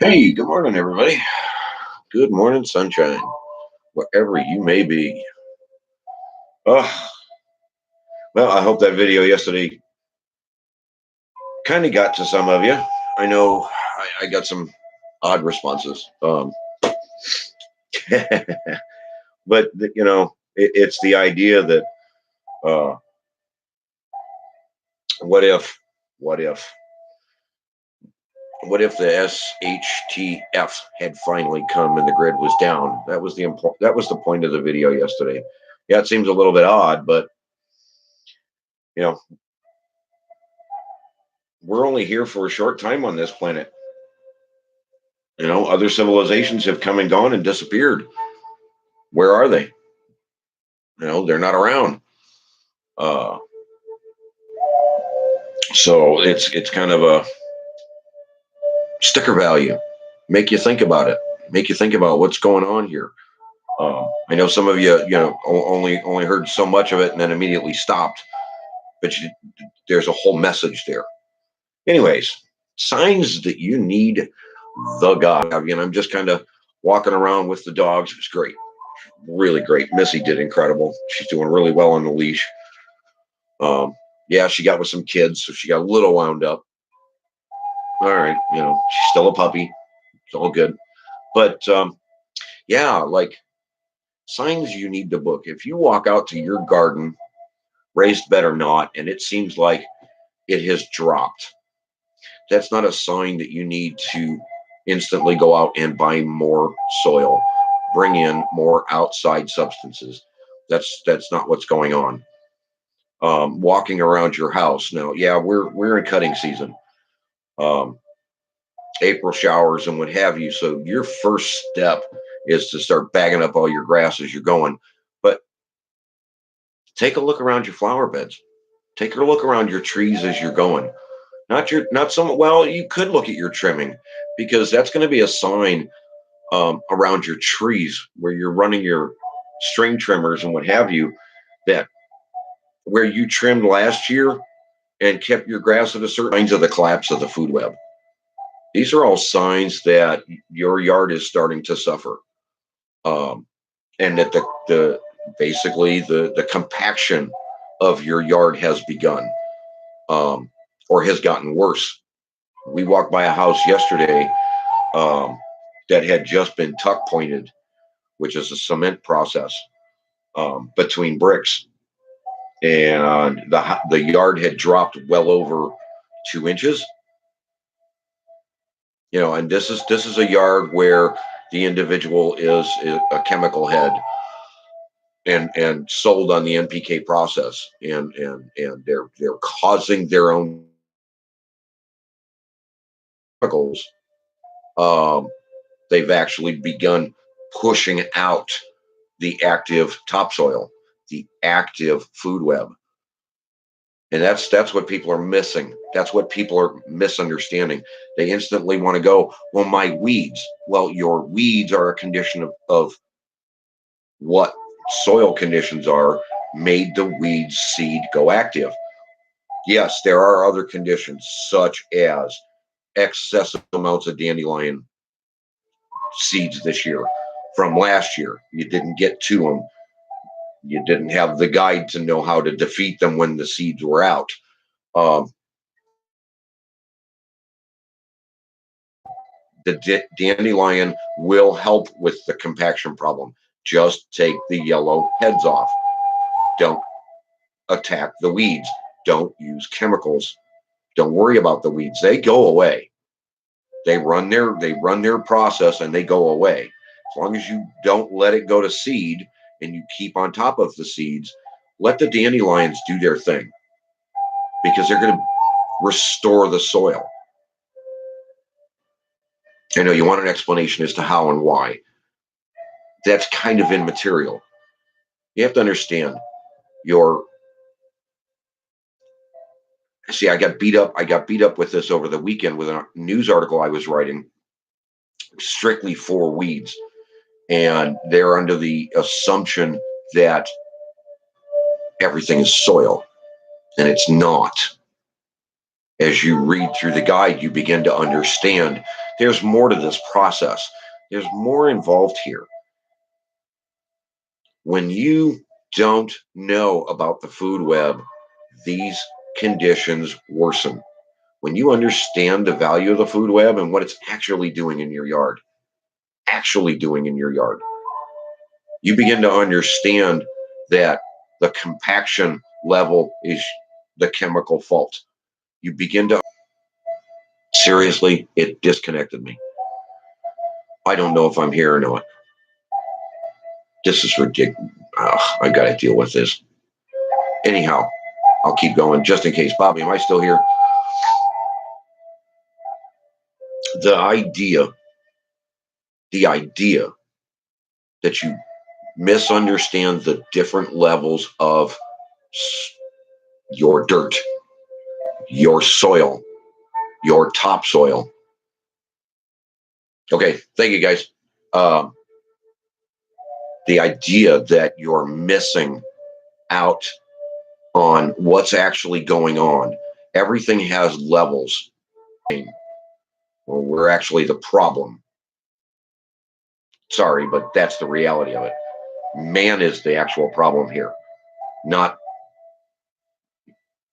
Hey, good morning, everybody. Good morning, sunshine, wherever you may be. Oh, well, I hope that video yesterday kind of got to some of you. I know I got some odd responses, but it's the idea that uh, what if, what if, what if the SHTF had finally come and the grid was down? That was the point of the video yesterday. Yeah, it seems a little bit odd, but you know we're only here for a short time on this planet. Other civilizations have come and gone and disappeared. Where are they? They're not around. Uh, so it's kind of a sticker value. Make you think about it. Make you think about what's going on here. I know some of you, only heard so much of it and then immediately stopped. But there's a whole message there. Anyways, signs that you need the guy. I'm just kind of walking around with the dogs. It was great, really great. Missy did incredible. She's doing really well on the leash. Yeah, she got with some kids, so she got a little wound up. All right, she's still a puppy. It's all good. But yeah, like signs you need to book. If you walk out to your garden, raised bed or not, and it seems like it has dropped, that's not a sign that you need to instantly go out and buy more soil, bring in more outside substances. That's not what's going on. Walking around your house now, yeah, we're in cutting season. Um, April showers and what have you. So your first step is to start bagging up all your grass as you're going. But take a look around your flower beds. Take a look around your trees as you're going. Not some. Well, you could look at your trimming because that's going to be a sign around your trees where you're running your string trimmers and what have you. That where you trimmed last year and kept your grass at a certain signs of the collapse of the food web. These are all signs that your yard is starting to suffer. um, and that the basically the compaction of your yard has begun, um, or has gotten worse. We walked by a house yesterday um, that had just been tuck pointed, which is a cement process between bricks, and the yard had dropped well over 2 inches. And this is a yard where the individual is a chemical head and sold on the NPK process, and they're causing their own chemicals. Um, they've actually begun pushing out the active topsoil, the active food web, and that's what people are missing. That's what people are misunderstanding. They instantly want to go, well, my weeds. Well, your weeds are a condition of what soil conditions are made the weed seed go active. Yes, there are other conditions such as excessive amounts of dandelion seeds this year from last year. You didn't get to them. You didn't have the guide to know how to defeat them when the seeds were out. Um, the dandelion will help with the compaction problem. Just take the yellow heads off. Don't attack the weeds. Don't use chemicals. Don't worry about the weeds. They go away. They run their process and they go away. As long as you don't let it go to seed and you keep on top of the seeds, let the dandelions do their thing because they're going to restore the soil. I know you want an explanation as to how and why. That's kind of immaterial. You have to understand your see, I got beat up with this over the weekend with a news article I was writing strictly for weeds. And they're under the assumption that everything is soil, and it's not. As you read through the guide, you begin to understand There's more to this process. There's more involved here. When you don't know about the food web, these conditions worsen. When you understand the value of the food web and what it's actually doing in your yard, you begin to understand that the compaction level is the chemical fault. You begin to, seriously, it disconnected me. I don't know if I'm here or not. This is ridiculous. I got to deal with this. Anyhow, I'll keep going just in case. Bobby, am I still here? The idea that you misunderstand the different levels of your dirt, your soil, your topsoil. Okay, thank you guys. The idea that you're missing out on what's actually going on. Everything has levels. Well, we're actually the problem. Sorry, but that's the reality of it. Man is the actual problem here, not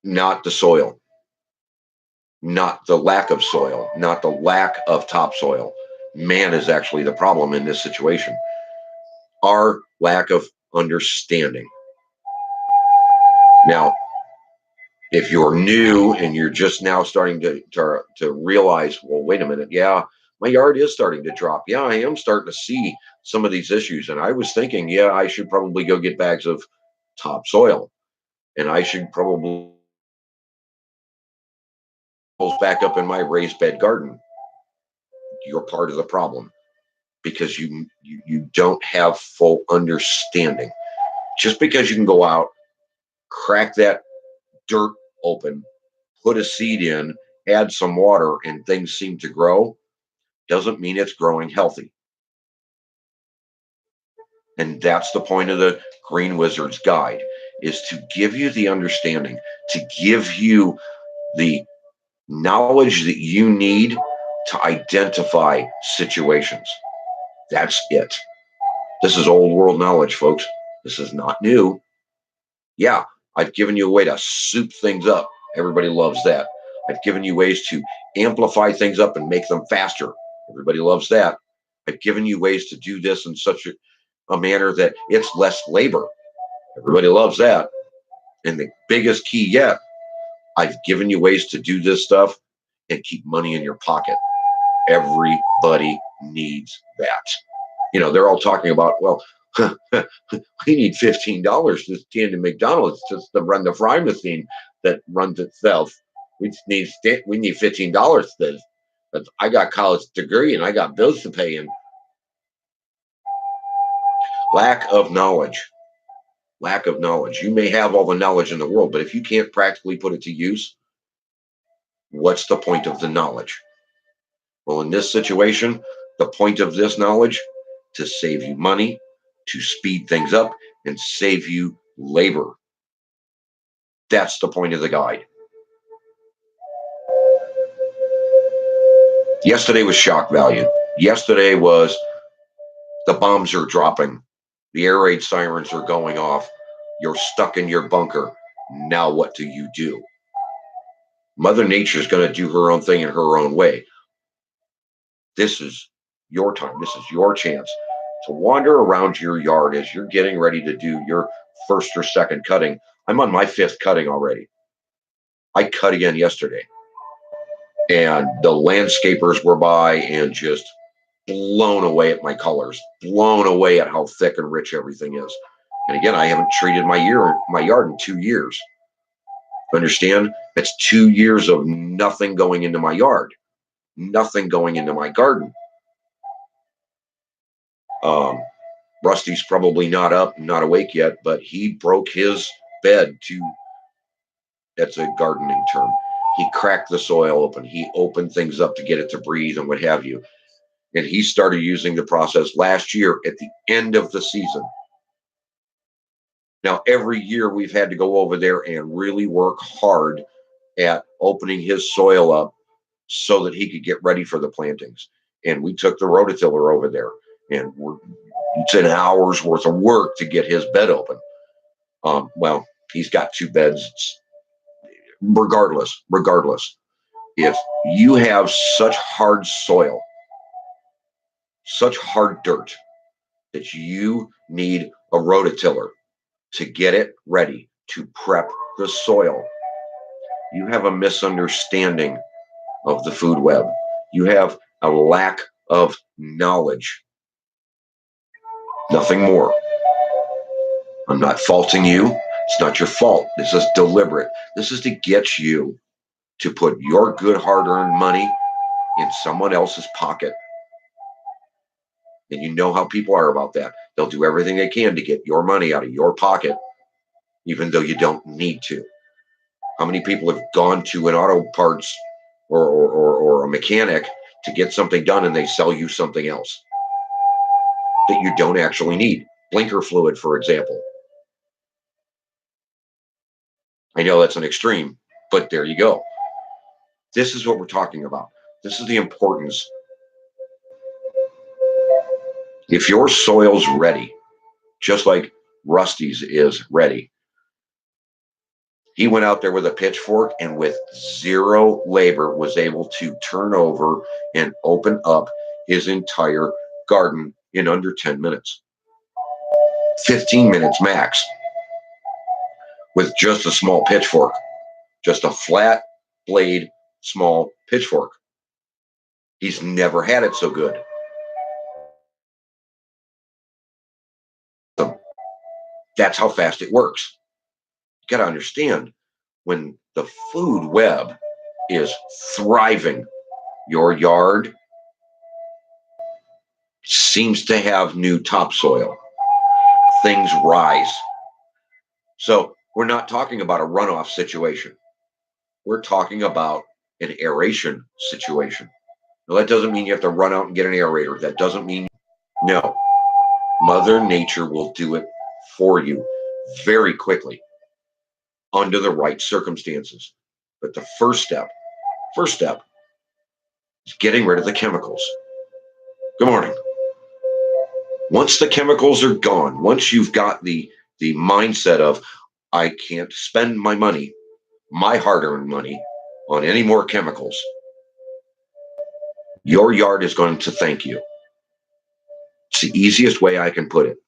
the soil, not the lack of soil, not the lack of topsoil. Man is actually the problem in this situation. Our lack of understanding. Now, if you're new and you're just now starting to realize, well, wait a minute, yeah, my yard is starting to drop. Yeah, I am starting to see some of these issues. And I was thinking, yeah, I should probably go get bags of topsoil. And I should probably back up in my raised bed garden. You're part of the problem because you don't have full understanding. Just because you can go out, crack that dirt open, put a seed in, add some water, and things seem to grow, doesn't mean it's growing healthy. And that's the point of the Green Wizard's Guide, is to give you the understanding, to give you the knowledge that you need to identify situations. That's it. This is old world knowledge, folks. This is not new. Yeah, I've given you a way to soup things up. Everybody loves that. I've given you ways to amplify things up and make them faster. Everybody loves that. I've given you ways to do this in such a manner that it's less labor. Everybody loves that. And the biggest key yet, I've given you ways to do this stuff and keep money in your pocket. Everybody needs that. You know, they're all talking about, well, we need $15 to stand in McDonald's just to run the fry machine that runs itself. We need $15 to, but I got college degree and I got bills to pay. And lack of knowledge. You may have all the knowledge in the world, but if you can't practically put it to use, what's the point of the knowledge? Well, in this situation, the point of this knowledge, to save you money, to speed things up, and save you labor. That's the point of the guide. Yesterday was shock value. Yesterday was the bombs are dropping. The air raid sirens are going off. You're stuck in your bunker. Now what do you do? Mother Nature's going to do her own thing in her own way. This is your time. This is your chance to wander around your yard as you're getting ready to do your first or second cutting. I'm on my 5th cutting already. I cut again yesterday. And the landscapers were by and just blown away at my colors, blown away at how thick and rich everything is. And again, I haven't treated my yard in 2 years. Understand? That's 2 years of nothing going into my yard, nothing going into my garden. Rusty's probably not up, not awake yet, but he broke his bed that's a gardening term. He cracked the soil open. He opened things up to get it to breathe and what have you. And he started using the process last year at the end of the season. Now, every year we've had to go over there and really work hard at opening his soil up so that he could get ready for the plantings. and we took the rototiller over there, and it's an hour's worth of work to get his bed open. Well, he's got 2 beds. Regardless, if you have such hard soil, such hard dirt, that you need a rototiller to get it ready to prep the soil, you have a misunderstanding of the food web. You have a lack of knowledge. Nothing more. I'm not faulting you. It's not your fault. This is deliberate. This is to get you to put your good hard-earned money in someone else's pocket. And you know how people are about that. They'll do everything they can to get your money out of your pocket, even though you don't need to. How many people have gone to an auto parts or a mechanic to get something done, and they sell you something else that you don't actually need? Blinker fluid, for example. I know that's an extreme, but there you go. This is what we're talking about. This is the importance. If your soil's ready, just like Rusty's is ready, he went out there with a pitchfork and with 0 labor was able to turn over and open up his entire garden in under 10 minutes. 15 minutes max, with just a small pitchfork, just a flat blade, small pitchfork. He's never had it so good. That's how fast it works. You got to understand, when the food web is thriving, your yard seems to have new topsoil. Things rise. So we're not talking about a runoff situation. We're talking about an aeration situation. Now, that doesn't mean you have to run out and get an aerator. That doesn't mean, no. Mother Nature will do it for you very quickly under the right circumstances. But the first step is getting rid of the chemicals. Good morning. Once the chemicals are gone, once you've got the mindset of, I can't spend my money, my hard-earned money, on any more chemicals, your yard is going to thank you. It's the easiest way I can put it.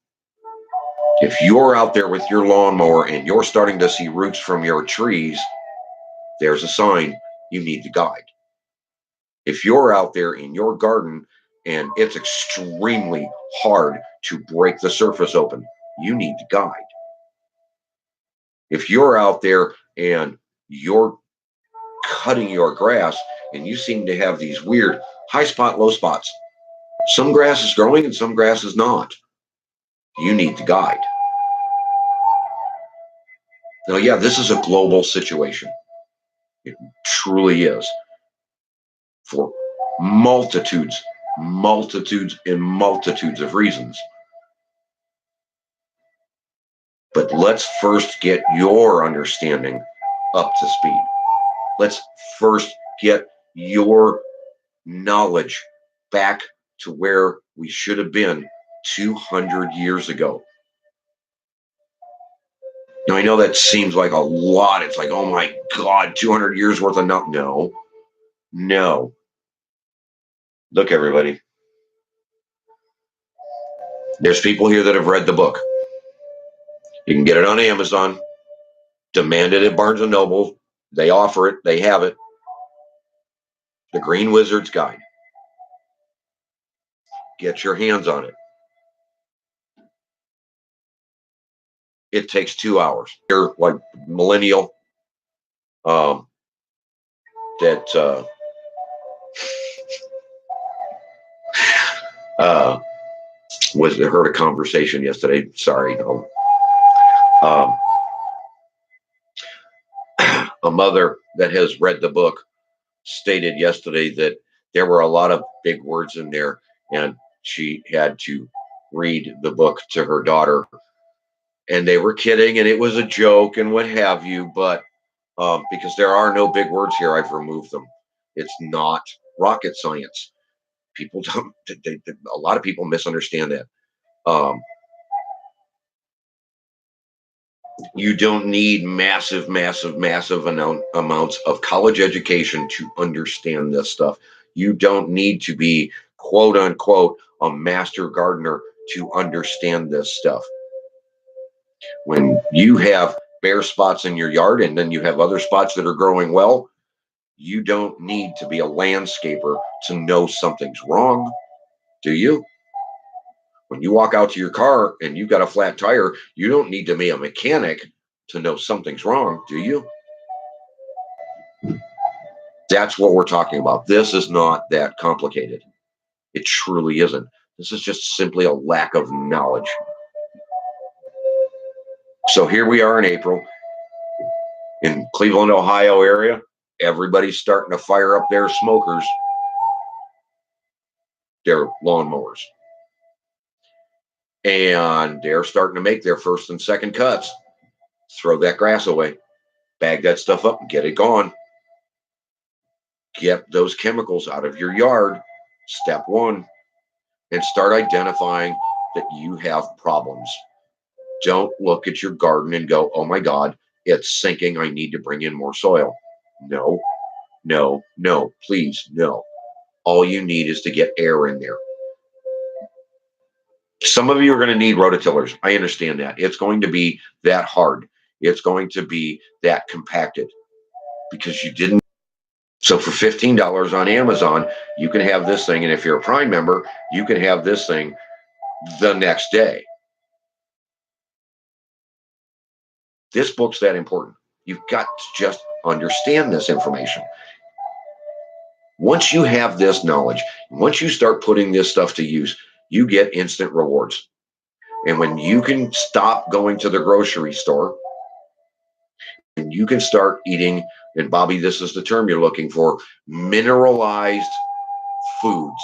If you're out there with your lawnmower and you're starting to see roots from your trees, there's a sign you need the guide. If you're out there in your garden and it's extremely hard to break the surface open, you need the guide. If you're out there and you're cutting your grass and you seem to have these weird high spot, low spots, some grass is growing and some grass is not, you need the guide. Now, yeah, this is a global situation. It truly is, for multitudes and multitudes of reasons. But let's first get your understanding up to speed. Let's first get your knowledge back to where we should have been 200 years ago. Now, I know that seems like a lot. It's like, oh my God, 200 years worth of no. Look, everybody. There's people here that have read the book. You can get it on Amazon. Demand it at Barnes & Noble. They offer it. They have it. The Green Wizard's Guide. Get your hands on it. It takes 2 hours. You're like millennial that heard a conversation yesterday. Sorry. A mother that has read the book stated yesterday that there were a lot of big words in there, and she had to read the book to her daughter, and they were kidding and it was a joke and what have you, but because there are no big words here, I've removed them. It's not rocket science. People don't, a lot of people misunderstand that. Um, you don't need massive, massive, massive amounts of college education to understand this stuff. You don't need to be, quote unquote, a master gardener to understand this stuff. When you have bare spots in your yard and then you have other spots that are growing well, you don't need to be a landscaper to know something's wrong, do you? When you walk out to your car and you've got a flat tire, you don't need to be a mechanic to know something's wrong, do you? That's what we're talking about. This is not that complicated. It truly isn't. This is just simply a lack of knowledge. So here we are in April in Cleveland, Ohio area. Everybody's starting to fire up their smokers, their lawnmowers. And they're starting to make their first and second cuts. Throw that grass away. Bag that stuff up and get it gone. Get those chemicals out of your yard. Step one. And start identifying that you have problems. Don't look at your garden and go, oh my God, it's sinking. I need to bring in more soil. No, no, no, please, no. All you need is to get air in there. Some of you are going to need rototillers. I understand that. It's going to be that hard. It's going to be that compacted because you didn't. So for $15 on Amazon, you can have this thing. And if you're a Prime member, you can have this thing the next day. This book's that important. You've got to just understand this information. Once you have this knowledge, once you start putting this stuff to use, you get instant rewards. And when you can stop going to the grocery store and you can start eating, and Bobby, this is the term you're looking for, mineralized foods,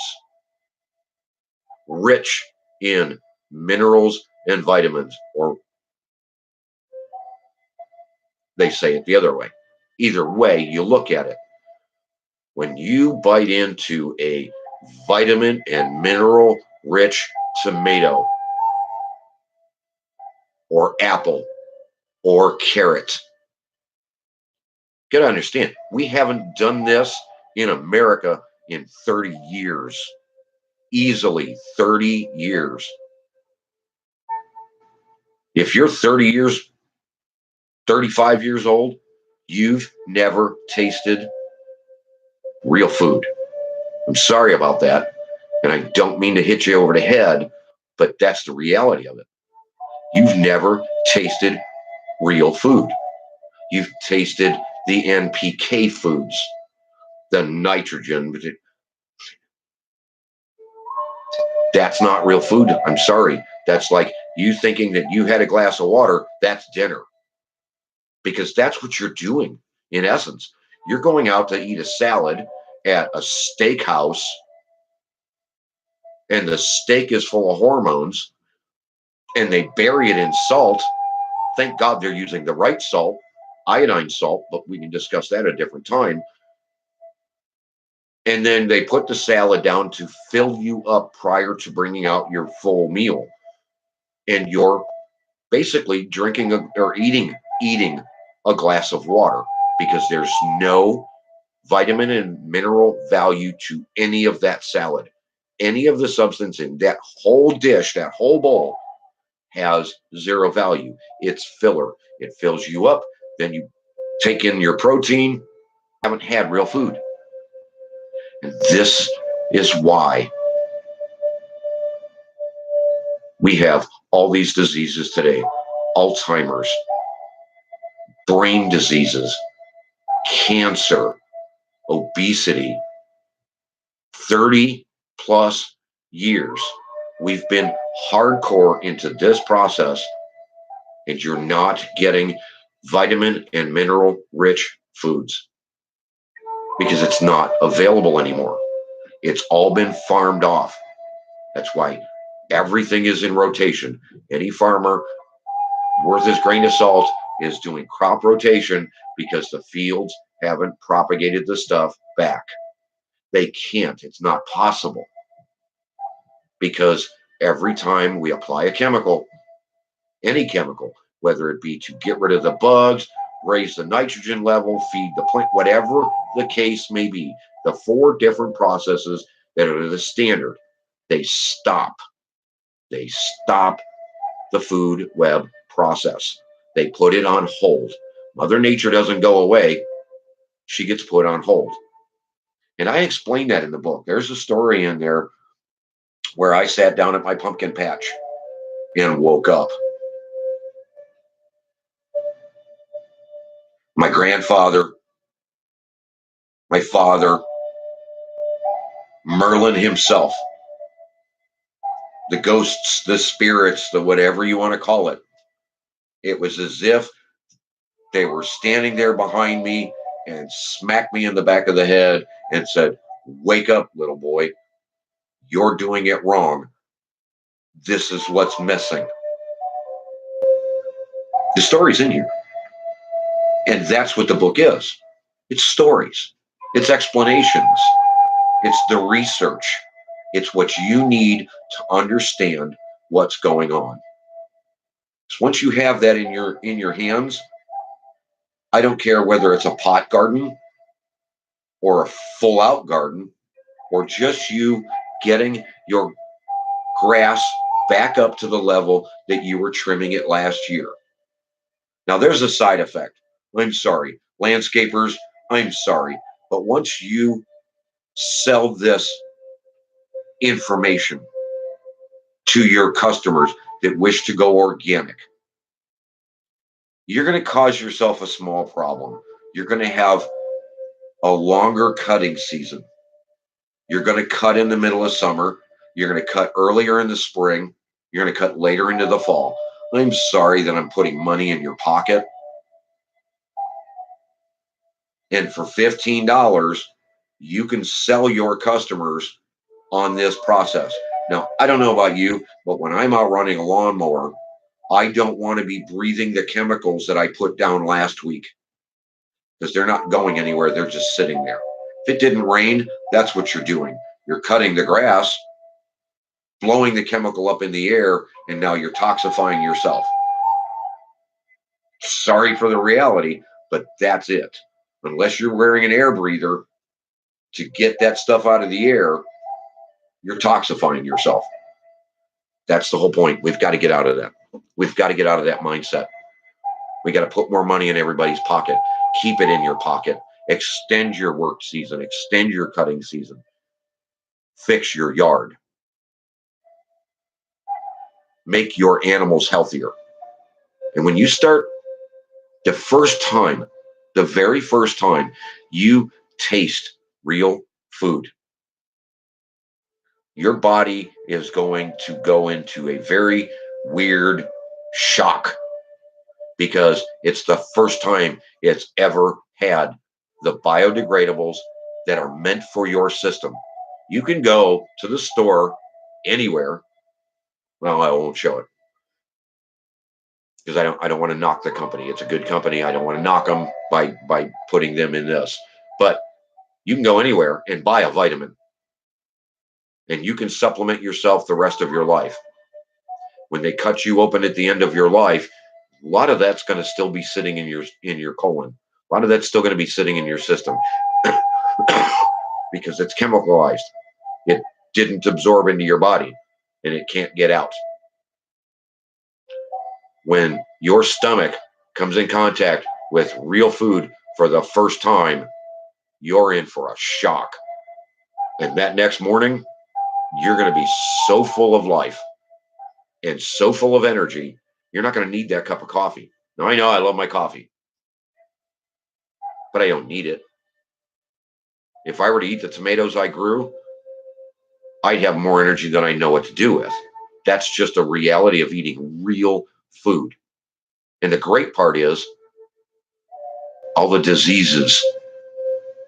rich in minerals and vitamins, or they say it the other way. Either way you look at it. When you bite into a vitamin and mineral rich tomato or apple or carrot, you got to understand, we haven't done this in America in 30 years. Easily 30 years. If you're 30 years, 35 years old, you've never tasted real food. I'm sorry about that. And I don't mean to hit you over the head, but that's the reality of it. You've never tasted real food. You've tasted the NPK foods, the nitrogen. That's not real food. I'm sorry. That's like you thinking that you had a glass of water, that's dinner. Because that's what you're doing in essence. You're going out to eat a salad at a steakhouse, and the steak is full of hormones, and they bury it in salt. Thank God they're using the right salt, iodine salt, but we can discuss that at a different time. And then they put the salad down to fill you up prior to bringing out your full meal. And you're basically drinking or eating a glass of water because there's no vitamin and mineral value to any of that salad. Any of the substance in that whole dish, that whole bowl, has zero value. It's filler. It fills you up. Then you take in your protein. Haven't had real food. And this is why we have all these diseases today. Alzheimer's, brain diseases, cancer, obesity. 30 plus years we've been hardcore into this process, and you're not getting vitamin and mineral rich foods because it's not available anymore. It's all been farmed off. That's why everything is in rotation. Any farmer worth his grain of salt is doing crop rotation because the fields haven't propagated the stuff back. They can't. It's not possible. because every time we apply a chemical, any chemical, whether it be to get rid of the bugs, raise the nitrogen level, feed the plant, whatever the case may be, the 4 different processes that are the standard, they stop. They stop the food web process. They put it on hold. Mother Nature doesn't go away, she gets put on hold. And I explain that in the book. There's a story in there where I sat down at my pumpkin patch and woke up. My grandfather, my father, Merlin himself, the ghosts, the spirits, the whatever you want to call it. It was as if they were standing there behind me and smacked me in the back of the head and said, "Wake up, little boy. You're doing it wrong. This is what's missing." The story's in here. And that's what the book is. It's stories, it's explanations, it's the research. It's what you need to understand what's going on. So once you have that in your hands, I don't care whether it's a pot garden or a full out garden or just you getting your grass back up to the level that you were trimming it last year. Now there's a side effect. I'm sorry, landscapers, I'm sorry. But once you sell this information to your customers that wish to go organic, you're going to cause yourself a small problem. You're going to have a longer cutting season. You're going to cut in the middle of summer. You're going to cut earlier in the spring. You're going to cut later into the fall. I'm sorry that I'm putting money in your pocket. And for $15, you can sell your customers on this process. Now, I don't know about you, but when I'm out running a lawnmower, I don't want to be breathing the chemicals that I put down last week because they're not going anywhere. They're just sitting there. If it didn't rain, that's what you're doing. You're cutting the grass, blowing the chemical up in the air, and now you're toxifying yourself. Sorry for the reality, but that's it. Unless you're wearing an air breather to get that stuff out of the air, you're toxifying yourself. That's the whole point. We've got to get out of that. We've got to get out of that mindset. We got to put more money in everybody's pocket. Keep it in your pocket. Extend your work season. Extend your cutting season. Fix your yard. Make your animals healthier. And when you start the very first time you taste real food, your body is going to go into a very weird shock because it's the first time it's ever had the biodegradables that are meant for your system. You can go to the store anywhere. Well, I won't show it because I don't want to knock the company. It's a good company. I don't want to knock them by putting them in this. But you can go anywhere and buy a vitamin and you can supplement yourself the rest of your life. When they cut you open at the end of your life, a lot of that's going to still be sitting in your colon. A lot of that's still going to be sitting in your system because it's chemicalized. It didn't absorb into your body and it can't get out. When your stomach comes in contact with real food for the first time, you're in for a shock. And that next morning, you're going to be so full of life and so full of energy, you're not going to need that cup of coffee. Now, I know I love my coffee, but I don't need it. If I were to eat the tomatoes I grew, I'd have more energy than I know what to do with. That's just a reality of eating real food. And the great part is all the diseases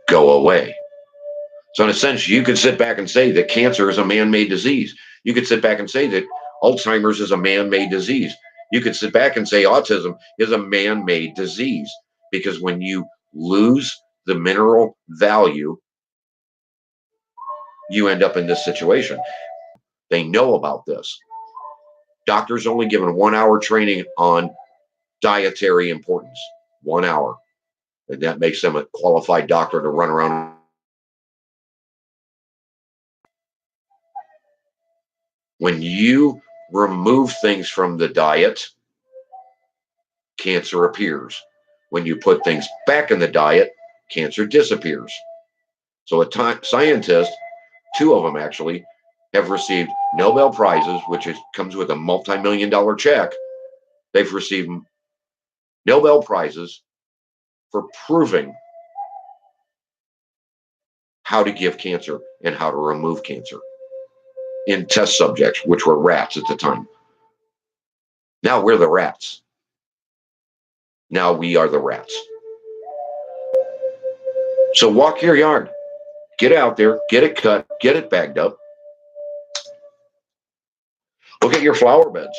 go away. So in a sense, you could sit back and say that cancer is a man-made disease. You could sit back and say that Alzheimer's is a man-made disease. You could sit back and say autism is a man-made disease because when you lose the mineral value, you end up in this situation. They know about this. Doctors only given 1 hour training on dietary importance. 1 hour. And that makes them a qualified doctor to run around. When you remove things from the diet, cancer appears. When you put things back in the diet, cancer disappears. So scientists, 2 of them actually, have received Nobel Prizes, which comes with a multi-million-dollar check. They've received Nobel Prizes for proving how to give cancer and how to remove cancer in test subjects, which were rats at the time. Now we're the rats. Now we are the rats. So walk your yard. Get out there, get it cut, get it bagged up. Look at your flower beds.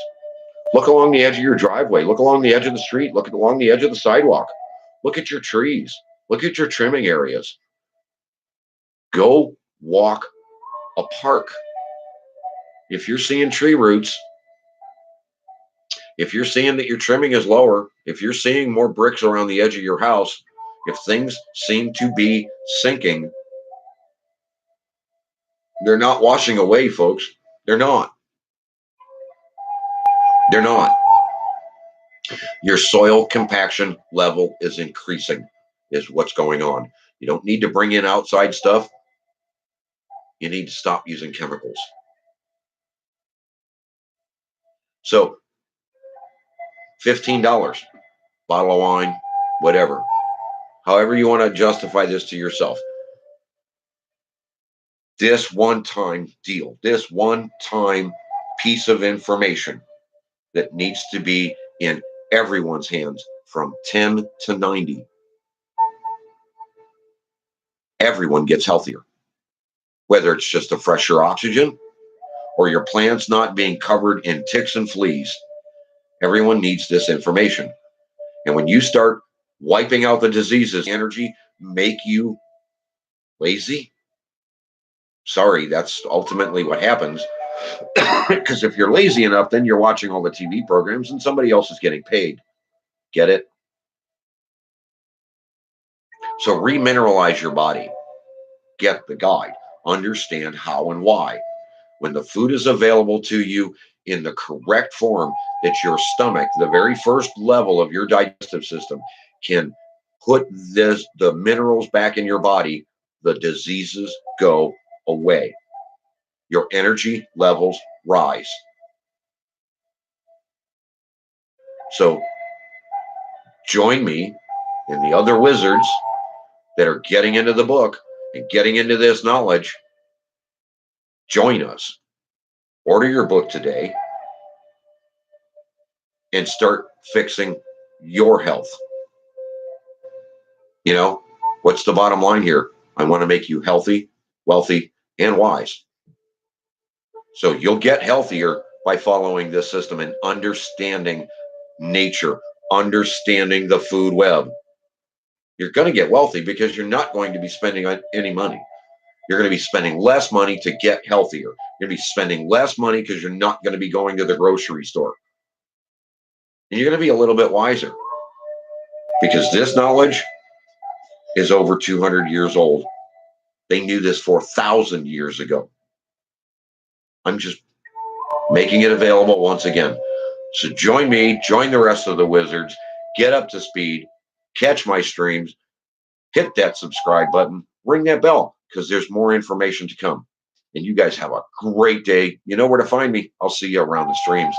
Look along the edge of your driveway. Look along the edge of the street. Look along the edge of the sidewalk. Look at your trees. Look at your trimming areas. Go walk a park. If you're seeing tree roots, if you're seeing that your trimming is lower, if you're seeing more bricks around the edge of your house, if things seem to be sinking, they're not washing away, folks. They're not. They're not. Your soil compaction level is increasing, is what's going on. You don't need to bring in outside stuff. You need to stop using chemicals. So, $15, bottle of wine, whatever. However you want to justify this to yourself. This one-time deal, this one-time piece of information that needs to be in everyone's hands from 10 to 90. Everyone gets healthier. Whether it's just a fresher oxygen or your plants not being covered in ticks and fleas, everyone needs this information. And when you start wiping out the diseases, energy make you lazy. Sorry, that's ultimately what happens. Because if you're lazy enough, then you're watching all the TV programs and somebody else is getting paid. Get it? So remineralize your body. Get the guide. Understand how and why. When the food is available to you in the correct form, that your stomach, the very first level of your digestive system, can put the minerals back in your body, the diseases go away. Your energy levels rise. So join me and the other wizards that are getting into the book and getting into this knowledge. Join us. Order your book today and start fixing your health. You know, what's the bottom line here? I want to make you healthy, wealthy, and wise. So you'll get healthier by following this system and understanding nature, understanding the food web. You're going to get wealthy because you're not going to be spending any money. You're going to be spending less money to get healthier. You're going to be spending less money because you're not going to be going to the grocery store. And you're going to be a little bit wiser because this knowledge is over 200 years old. They knew this 4,000 years ago. I'm just making it available once again. So join me, join the rest of the wizards, get up to speed, catch my streams, hit that subscribe button, ring that bell, because there's more information to come. And you guys have a great day. You know where to find me. I'll see you around the streams.